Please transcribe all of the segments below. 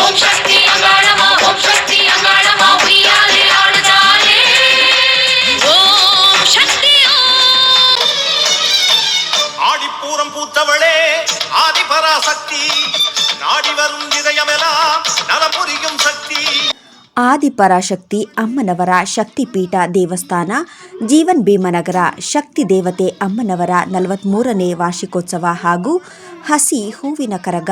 ಓಂ ಶಕ್ತಿ ಅಂಗಾಳಮ್ಮ ಓಂ ಶಕ್ತಿ ಅಂಗಾಳಮ್ಮ ಉಯ್ಯಾಲೆ ಆಡುತ್ತಾಳೆ ಓಂ ಶಕ್ತಿ ஆடிப்பூரம் பூத்தவளே ஆதிபராசக்தி நாடி வரும் இதயமெல்லாம் நலம் புரியும் சக்தி. ಆದಿಪರಾಶಕ್ತಿ ಅಮ್ಮನವರ ಶಕ್ತಿಪೀಠ ದೇವಸ್ಥಾನ ಜೀವನ್ ಭೀಮನಗರ ಶಕ್ತಿ ದೇವತೆ ಅಮ್ಮನವರ 43ನೇ ವಾರ್ಷಿಕೋತ್ಸವ ಹಾಗೂ ಹಸಿ ಹೂವಿನ ಕರಗ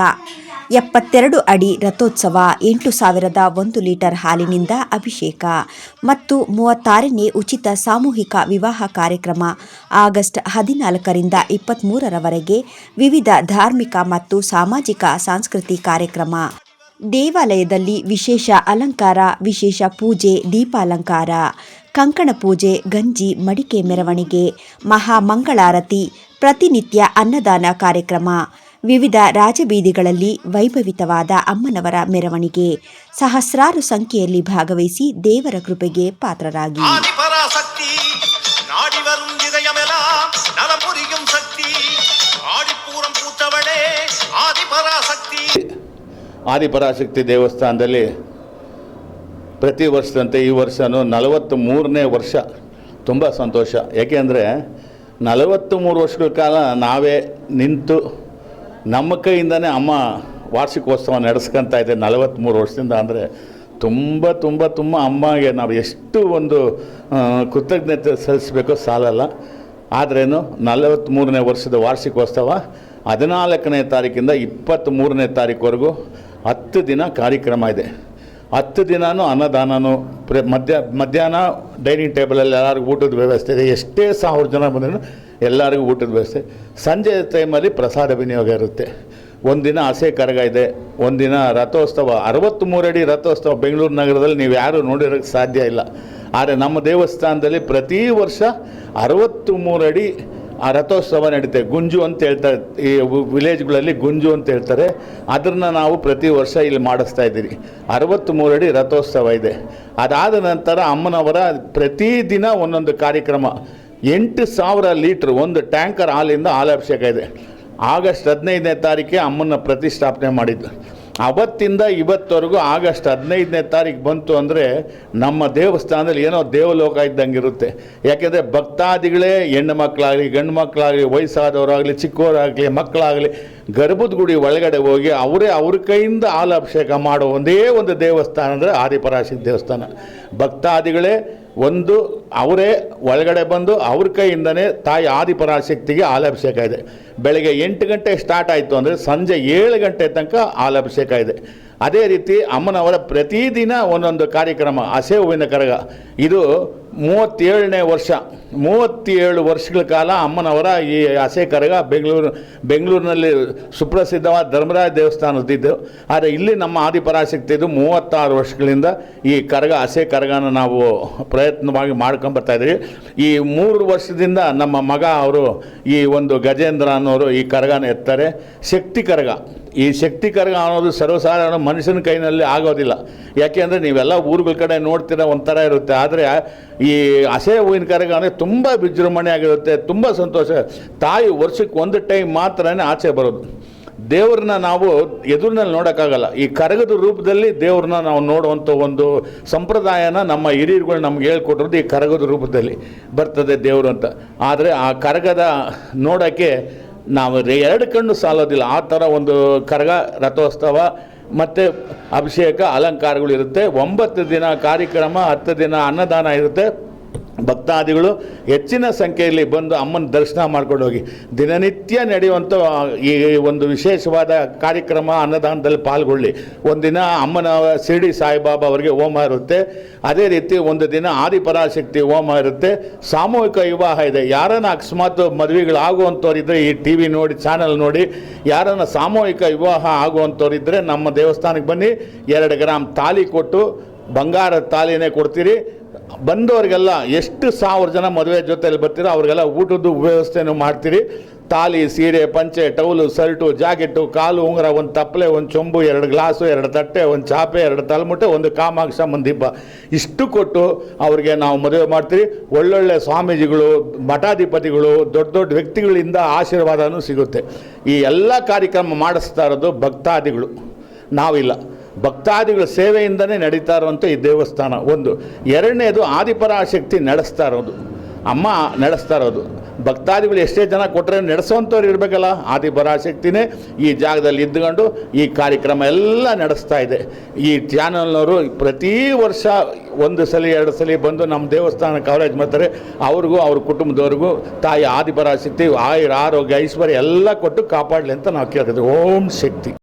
72 ಅಡಿ ರಥೋತ್ಸವ 8,001 ಲೀಟರ್ ಹಾಲಿನಿಂದ ಅಭಿಷೇಕ ಮತ್ತು 36ನೇ ಉಚಿತ ಸಾಮೂಹಿಕ ವಿವಾಹ ಕಾರ್ಯಕ್ರಮ ಆಗಸ್ಟ್ 14ರಿಂದ 23ರವರೆಗೆ ವಿವಿಧ ಧಾರ್ಮಿಕ ಮತ್ತು ಸಾಮಾಜಿಕ ಸಾಂಸ್ಕೃತಿಕ ಕಾರ್ಯಕ್ರಮ. ದೇವಾಲಯದಲ್ಲಿ ವಿಶೇಷ ಅಲಂಕಾರ, ವಿಶೇಷ ಪೂಜೆ, ದೀಪಾಲಂಕಾರ, ಕಂಕಣ ಪೂಜೆ, ಗಂಜಿ, ಮಡಿಕೆ ಮೆರವಣಿಗೆ, ಮಹಾಮಂಗಳಾರತಿ, ಪ್ರತಿನಿತ್ಯ ಅನ್ನದಾನ ಕಾರ್ಯಕ್ರಮ, ವಿವಿಧ ರಾಜಬೀದಿಗಳಲ್ಲಿ ವೈಭವಿತವಾದ ಅಮ್ಮನವರ ಮೆರವಣಿಗೆ. ಸಹಸ್ರಾರು ಸಂಖ್ಯೆಯಲ್ಲಿ ಭಾಗವಹಿಸಿ ದೇವರ ಕೃಪೆಗೆ ಪಾತ್ರರಾಗಿ. ಆದಿಪರಾಶಕ್ತಿ ದೇವಸ್ಥಾನದಲ್ಲಿ ಪ್ರತಿ ವರ್ಷದಂತೆ ಈ ವರ್ಷವೂ 43ನೇ ವರ್ಷ. ತುಂಬ ಸಂತೋಷ. ಏಕೆಂದರೆ 43 ವರ್ಷಗಳ ಕಾಲ ನಾವೇ ನಿಂತು ನಮ್ಮ ಕೈಯಿಂದನೇ ಅಮ್ಮ ವಾರ್ಷಿಕೋತ್ಸವ ನಡೆಸ್ಕೊತಾ ಇದೆ 43 ವರ್ಷದಿಂದ. ಅಂದರೆ ತುಂಬ ತುಂಬ ತುಂಬ ಅಮ್ಮಗೆ ನಾವು ಎಷ್ಟು ಒಂದು ಕೃತಜ್ಞತೆ ಸಲ್ಲಿಸಬೇಕೋ ಸಾಲಲ್ಲ. ಆದ್ರೇನು 43ನೇ ವರ್ಷದ ವಾರ್ಷಿಕೋತ್ಸವ 14ನೇ ತಾರೀಕಿಂದ 23ನೇ ತಾರೀಕುವರೆಗೂ 10 ದಿನ ಕಾರ್ಯಕ್ರಮ ಇದೆ. 10 ದಿನವೂ ಅನ್ನದಾನನೂ ಮಧ್ಯಾಹ್ನ ಡೈನಿಂಗ್ ಟೇಬಲಲ್ಲಿ ಎಲ್ಲರಿಗೂ ಊಟದ ವ್ಯವಸ್ಥೆ ಇದೆ. ಎಷ್ಟೇ 1000 ಜನ ಬಂದರೂ ಎಲ್ಲರಿಗೂ ಊಟದ ವ್ಯವಸ್ಥೆ. ಸಂಜೆ ಟೈಮಲ್ಲಿ ಪ್ರಸಾದ ವಿನಿಯೋಗ ಇರುತ್ತೆ. ಒಂದಿನ ಹಸೆ ಕರಗ ಇದೆ, ಒಂದಿನ ರಥೋತ್ಸವ. 63 ಅಡಿ ರಥೋತ್ಸವ ಬೆಂಗಳೂರು ನಗರದಲ್ಲಿ ನೀವು ಯಾರೂ ನೋಡಿರೋಕ್ಕೆ ಸಾಧ್ಯ ಇಲ್ಲ. ಆದರೆ ನಮ್ಮ ದೇವಸ್ಥಾನದಲ್ಲಿ ಪ್ರತಿ ವರ್ಷ 63 ಅಡಿ ಆ ರಥೋತ್ಸವ ನಡೀತೆ. ಗುಂಜು ಅಂತ ಹೇಳ್ತಾರೆ, ಈ ವಿಲೇಜ್ಗಳಲ್ಲಿ ಗುಂಜು ಅಂತ ಹೇಳ್ತಾರೆ. ಅದನ್ನು ನಾವು ಪ್ರತಿ ವರ್ಷ ಇಲ್ಲಿ ಮಾಡಿಸ್ತಾ ಇದ್ದೀರಿ. 63 ಅಡಿ ರಥೋತ್ಸವ ಇದೆ. ಅದಾದ ನಂತರ ಅಮ್ಮನವರ ಪ್ರತಿದಿನ ಒಂದೊಂದು ಕಾರ್ಯಕ್ರಮ. 8,000 ಲೀಟ್ರ್ ಒಂದು ಟ್ಯಾಂಕರ್ ಹಾಲಿಂದ ಹಾಲಾಭಿಷೇಕ ಇದೆ. ಆಗಸ್ಟ್ 15ನೇ ತಾರೀಕಿಗೆ ಅಮ್ಮನ ಪ್ರತಿಷ್ಠಾಪನೆ ಮಾಡಿದ್ದು. ಅವತ್ತಿಂದ ಇವತ್ತವರೆಗೂ ಆಗಸ್ಟ್ 15ನೇ ತಾರೀಕು ಬಂತು ಅಂದರೆ ನಮ್ಮ ದೇವಸ್ಥಾನದಲ್ಲಿ ಏನೋ ದೇವಲೋಕ ಇದ್ದಂಗೆ ಇರುತ್ತೆ. ಯಾಕೆಂದರೆ ಭಕ್ತಾದಿಗಳೇ ಹೆಣ್ಣು ಮಕ್ಕಳಾಗಲಿ ಗಂಡು ಮಕ್ಕಳಾಗಲಿ ವಯಸ್ಸಾದವರಾಗಲಿ ಚಿಕ್ಕವರಾಗಲಿ ಮಕ್ಕಳಾಗಲಿ ಗರ್ಭದ ಗುಡಿ ಒಳಗಡೆ ಹೋಗಿ ಅವರೇ ಅವ್ರ ಕೈಯಿಂದ ಹಾಲಾಭಿಷೇಕ ಮಾಡೋ ಒಂದೇ ಒಂದು ದೇವಸ್ಥಾನ ಅಂದರೆ ಆದಿಪರಾಶಕ್ತಿ ದೇವಸ್ಥಾನ. ಭಕ್ತಾದಿಗಳೇ ಅವರೇ ಒಳಗಡೆ ಬಂದು ಅವ್ರ ಕೈಯಿಂದನೇ ತಾಯಿ ಆದಿಪರಾಶಕ್ತಿಗೆ ಹಾಲಾಭಿಷೇಕ ಇದೆ. ಬೆಳಗ್ಗೆ 8 ಗಂಟೆ ಸ್ಟಾರ್ಟ್ ಆಯಿತು ಅಂದರೆ ಸಂಜೆ 7 ಗಂಟೆ ತನಕ ಹಾಲಾಭಿಷೇಕ ಇದೆ. ಅದೇ ರೀತಿ ಅಮ್ಮನವರ ಪ್ರತಿದಿನ ಒಂದೊಂದು ಕಾರ್ಯಕ್ರಮ. ಹಸೆ ಹೂವಿನ ಕರಗ ಇದು 37ನೇ ವರ್ಷ. 37 ವರ್ಷಗಳ ಕಾಲ ಅಮ್ಮನವರ ಈ ಹಸೆ ಕರಗ ಬೆಂಗಳೂರಿನಲ್ಲಿ ಸುಪ್ರಸಿದ್ಧವಾದ ಧರ್ಮರಾಜ ದೇವಸ್ಥಾನದಿದ್ದು. ಆದರೆ ಇಲ್ಲಿ ನಮ್ಮ ಆದಿಪರಾಶಕ್ತಿದು 36 ವರ್ಷಗಳಿಂದ ಈ ಕರಗ ಹಸೆ ಕರಗನ ನಾವು ಪ್ರಯತ್ನವಾಗಿ ಮಾಡ್ಕೊಂಬರ್ತಾಯಿದ್ದೀವಿ. ಈ 3 ವರ್ಷದಿಂದ ನಮ್ಮ ಮಗ ಅವರು ಈ ಒಂದು ಗಜೇಂದ್ರ ಅನ್ನೋರು ಈ ಕರಗನ ಎತ್ತಾರೆ. ಶಕ್ತಿ ಕರಗ. ಈ ಶಕ್ತಿ ಕರಗ ಅನ್ನೋದು ಸರ್ವಸಾಧಾರಣ ಮನುಷ್ಯನ ಕೈನಲ್ಲಿ ಆಗೋದಿಲ್ಲ. ಯಾಕೆಂದರೆ ನೀವೆಲ್ಲ ಊರುಗಳ ಕಡೆ ನೋಡ್ತೀರ ಒಂಥರ ಇರುತ್ತೆ. ಆದರೆ ಈ ಹಸೆ ಹೂವಿನ ಕರಗ ಅಂದರೆ ತುಂಬ ವಿಜೃಂಭಣೆ ಆಗಿರುತ್ತೆ, ತುಂಬ ಸಂತೋಷ. ತಾಯಿ ವರ್ಷಕ್ಕೆ ಒಂದು ಟೈಮ್ ಮಾತ್ರನೇ ಆಚೆ ಬರೋದು. ದೇವ್ರನ್ನ ನಾವು ಎದುರಿನಲ್ಲಿ ನೋಡೋಕ್ಕಾಗಲ್ಲ. ಈ ಕರಗದ ರೂಪದಲ್ಲಿ ದೇವ್ರನ್ನ ನಾವು ನೋಡುವಂಥ ಒಂದು ಸಂಪ್ರದಾಯನ ನಮ್ಮ ಹಿರಿಯರುಗಳು ನಮ್ಗೆ ಹೇಳ್ಕೊಟ್ಟಿರೋದು ಈ ಕರಗದ ರೂಪದಲ್ಲಿ ಬರ್ತದೆ ದೇವರು ಅಂತ. ಆದರೆ ಆ ಕರಗದ ನೋಡೋಕ್ಕೆ ನಾವು 2 ಕಣ್ಣು ಸಾಲೋದಿಲ್ಲ. ಆ ಥರ ಒಂದು ಕರಗ ರಥೋತ್ಸವ ಮತ್ತು ಅಭಿಷೇಕ ಅಲಂಕಾರಗಳಿರುತ್ತೆ. 9 ದಿನ ಕಾರ್ಯಕ್ರಮ, 10 ದಿನ ಅನ್ನದಾನ ಇರುತ್ತೆ. ಭಕ್ತಾದಿಗಳು ಹೆಚ್ಚಿನ ಸಂಖ್ಯೆಯಲ್ಲಿ ಬಂದು ಅಮ್ಮನ ದರ್ಶನ ಮಾಡ್ಕೊಂಡು ಹೋಗಿ. ದಿನನಿತ್ಯ ನಡೆಯುವಂಥ ಈ ಒಂದು ವಿಶೇಷವಾದ ಕಾರ್ಯಕ್ರಮ ಅನ್ನದಾನದಲ್ಲಿ ಪಾಲ್ಗೊಳ್ಳಿ. ಒಂದಿನ ಅಮ್ಮನ ಶಿರಡಿ ಸಾಯಿಬಾಬಾ ಅವರಿಗೆ ಹೋಮ ಇರುತ್ತೆ. ಅದೇ ರೀತಿ ಒಂದು ದಿನ ಆದಿಪರಾಶಕ್ತಿ ಹೋಮ ಇರುತ್ತೆ. ಸಾಮೂಹಿಕ ವಿವಾಹ ಇದೆ. ಯಾರನ್ನ ಅಕಸ್ಮಾತ್ ಮದುವೆಗಳಾಗುವಂಥವ್ರಿದ್ದರೆ ಈ ಟಿ ವಿ ನೋಡಿ ಚಾನಲ್ ನೋಡಿ ಯಾರನ್ನ ಸಾಮೂಹಿಕ ವಿವಾಹ ಆಗುವಂಥವ್ರಿದ್ದರೆ ನಮ್ಮ ದೇವಸ್ಥಾನಕ್ಕೆ ಬನ್ನಿ. 2 ಗ್ರಾಮ್ ತಾಲಿ ಕೊಟ್ಟು ಬಂಗಾರದ ತಾಲಿನೇ ಕೊಡ್ತೀರಿ. ಬಂದವರಿಗೆಲ್ಲ ಎಷ್ಟು 1000 ಜನ ಮದುವೆ ಜೊತೆಯಲ್ಲಿ ಬರ್ತೀರೋ ಅವ್ರಿಗೆಲ್ಲ ಊಟದ ವ್ಯವಸ್ಥೆನೂ ಮಾಡ್ತೀರಿ. ತಾಲಿ, ಸೀರೆ, ಪಂಚೆ, ಟೌಲು, ಶರ್ಟು, ಜಾಕೆಟು, ಕಾಲು ಉಂಗುರ, ಒಂದು ತಪ್ಪಲೆ, ಒಂದು ಚೊಂಬು, 2 ಗ್ಲಾಸು, 2 ತಟ್ಟೆ, ಒಂದು ಚಾಪೆ, 2 ತಲೆಮುಟ್ಟೆ, 1 ಕಾಮಾಕ್ಷಮ್ಮನ ದೀಪ ಇಷ್ಟು ಕೊಟ್ಟು ಅವ್ರಿಗೆ ನಾವು ಮದುವೆ ಮಾಡ್ತೀವಿ. ಒಳ್ಳೊಳ್ಳೆ ಸ್ವಾಮೀಜಿಗಳು, ಮಠಾಧಿಪತಿಗಳು, ದೊಡ್ಡ ದೊಡ್ಡ ವ್ಯಕ್ತಿಗಳಿಂದ ಆಶೀರ್ವಾದನೂ ಸಿಗುತ್ತೆ. ಈ ಎಲ್ಲ ಕಾರ್ಯಕ್ರಮ ಮಾಡಿಸ್ತಾ ಇರೋದು ಭಕ್ತಾದಿಗಳು, ನಾವಿಲ್ಲ. ಭಕ್ತಾದಿಗಳ ಸೇವೆಯಿಂದನೇ ನಡೀತಾ ಇರುವಂಥ ಈ ದೇವಸ್ಥಾನ ಒಂದು. ಎರಡನೇದು ಆದಿಪರಾಶಕ್ತಿ ನಡೆಸ್ತಾ ಇರೋದು, ಅಮ್ಮ ನಡೆಸ್ತಾ ಇರೋದು. ಭಕ್ತಾದಿಗಳು ಎಷ್ಟೇ ಜನ ಕೊಟ್ಟರೆ ನಡೆಸೋವಂಥವ್ರು ಇರಬೇಕಲ್ಲ, ಆದಿಪರಾಶಕ್ತಿನೇ ಈ ಜಾಗದಲ್ಲಿ ಇದ್ದುಕೊಂಡು ಈ ಕಾರ್ಯಕ್ರಮ ಎಲ್ಲ ನಡೆಸ್ತಾ ಇದೆ. ಈ ಚಾನಲ್ನವರು ಪ್ರತಿ ವರ್ಷ 1 ಸಲ 2 ಸಲ ಬಂದು ನಮ್ಮ ದೇವಸ್ಥಾನ ಕವರೇಜ್ ಮಾಡ್ತಾರೆ. ಅವ್ರಿಗೂ ಅವ್ರ ಕುಟುಂಬದವ್ರಿಗೂ ತಾಯಿ ಆದಿಪರಾಶಕ್ತಿ ಆಯುರ ಆರೋಗ್ಯ ಐಶ್ವರ್ಯ ಎಲ್ಲ ಕೊಟ್ಟು ಕಾಪಾಡಲಿ ಅಂತ ನಾವು ಕೇಳ್ತಿದ್ವಿ. ಓಂ ಶಕ್ತಿ.